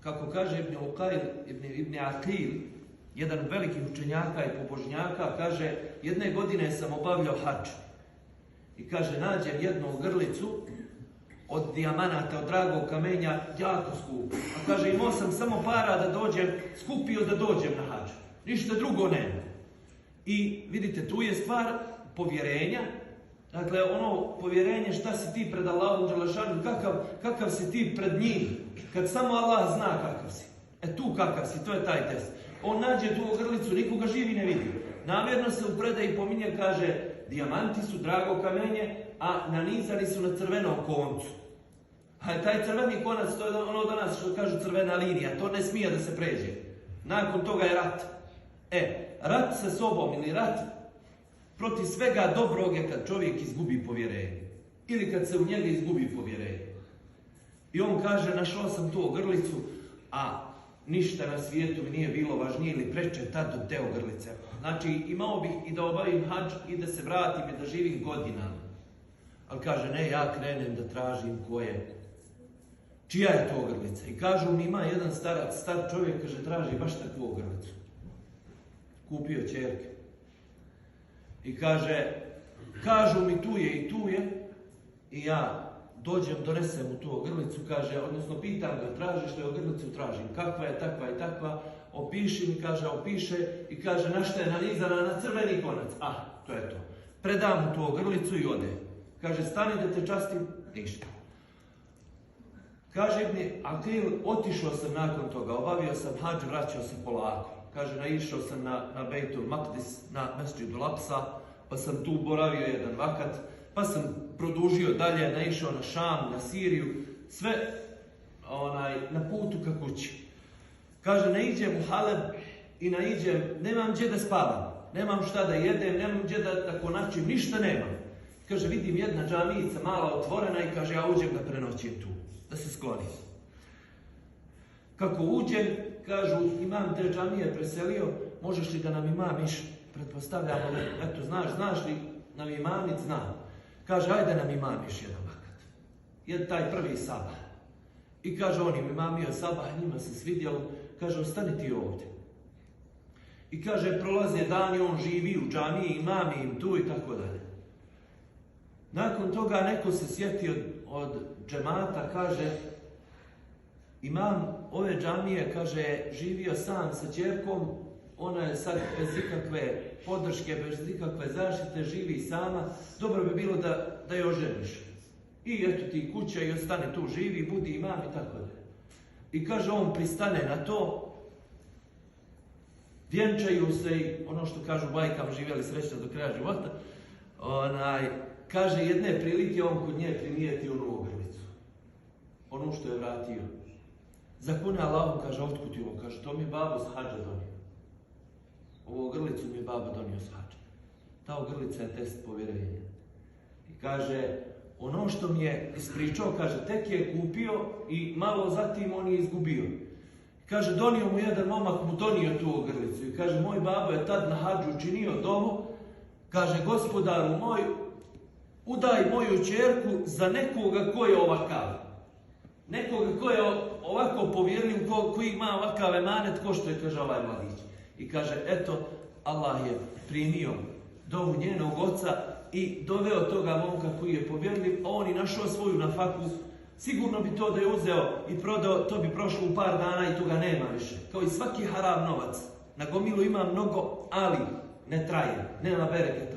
kako kaže Ibn Aqil, jedan veliki učenjaka i pobožnjaka, kaže, jedne godine sam obavljao hadž. I kaže, nađem jednu grlicu od dijamanata, od dragog kamenja, jako skup. A kaže, imao sam samo para da dođem, skupio da dođem na hadž. Ništa drugo nema. I vidite, tu je stvar povjerenja. Dakle, ono povjerenje šta si ti pred Allahom dželešanu, kakav si ti pred njim. Kad samo Allah zna kakav si. Tu kakav si, to je taj test. On nađe tu grlicu, nikoga živi ne vidi. Namjerno se u predaji pominje, kaže, dijamanti su drago kamenje, a nanizani su na crvenom koncu. A taj crveni konac, to je ono danas što kažu crvena linija, to ne smije da se pređe. Nakon toga je rat. Rat sa sobom ili rat protiv svega dobrog je kad čovjek izgubi povjerenje. Ili kad se u njega izgubi povjerenje. I on kaže, našao sam tu ogrlicu, a ništa na svijetu mi nije bilo važnije ili preče tad od te ogrlice. Znači, imao bih i da obavim hadž i da se vratim i da živim godinama. Ali kaže, ne, ja krenem da tražim ko je. Čija je to ogrlica? I kažu mi, ima jedan star čovjek, kaže, traži baš takvu ogrlicu. Kupio ćerke. I kaže, kažu mi tu je i tu je. I ja dođem, donesem u tu ogrlicu, kaže, odnosno pitam ga, tražiš li ogrlicu? Tražim. Kakva je, takva i takva? Opiši mi, kaže, opiše i kaže, na šta je nanizana? Na crveni konac. To je to. Predam mu tu ogrlicu i ode. Kaže, stani da te častim. Ništa. Kaže mi, Aqil, otišao sam nakon toga, obavio sam hadž, vraćao se polako. Kaže, naišao sam na Bejtul Maqdis, na Mesdžidul Aqsa, pa sam tu boravio jedan vakat, pa sam produžio dalje, naišao na Šam, na Siriju, sve na putu ka kući. Kaže, naiđem u Haleb i naiđem, nemam gdje da spavam, nemam šta da jedem, nemam gdje da konačim, ništa nemam. Kaže, vidim jedna džamijica mala otvorena i kaže, ja uđem da prenoćim tu, da se sklonim. Kako uđem, kažu, imam te džamije preselio, možeš li da nam imamiš, pretpostavljamo, eto, znaš li nam imamit? Znam. Kaže, ajde nam imamiš jedan vakat. Taj prvi sabah. I kaže, on im imamio sabah, njima se svidjelo, kaže, ostani ti ovdje. I kaže, prolaze dani, on živi u džamiji, imami im tu i tako dalje. Nakon toga neko se sjetio od džemata, kaže, imam ove džamije, kaže, živio sam sa ćerkom, ona je sad bez ikakve podrške, bez ikakve zaštite, živi sama, dobro bi bilo da je oženiš. I eto ti kuća i ostane tu, živi, budi imam i tako dalje. I kaže, on pristane na to, vjenčaju se i ono što kažu bajkama, živjeli srećno do kraja života, kaže, jedne prilike on kod nje primijeti onu ogrlicu. Onu što je vratio. Zakune Allahom, kaže, otkud ti ovo? Kaže, to mi je babo s hadža donio. Ovu ogrlicu mi je baba donio s hadža. Ta ogrlica je test povjerenja. I kaže, ono što mi je ispričao, kaže, tek je kupio i malo zatim on je izgubio. Kaže, donio mu jedan momak, mu donio tu ogrlicu. I kaže, moj babo je tad na hadžu učinio dovu. Kaže, gospodaru moj, udaj moju ćerku za nekoga ko je ovakav. Nekoga ko je ovako povjerljiv, koji ima ovakav emanet, ko što je, kaže, ovaj mladić. I kaže, eto, Allah je primio dovu njenog oca i doveo toga momka koji je povjerljiv, a on i našao svoju nafaku. Sigurno bi to da je uzeo i prodao, to bi prošlo u par dana i toga nema više. Kao i svaki haram novac. Na gomilu ima mnogo, ali ne traje, nema bereketa.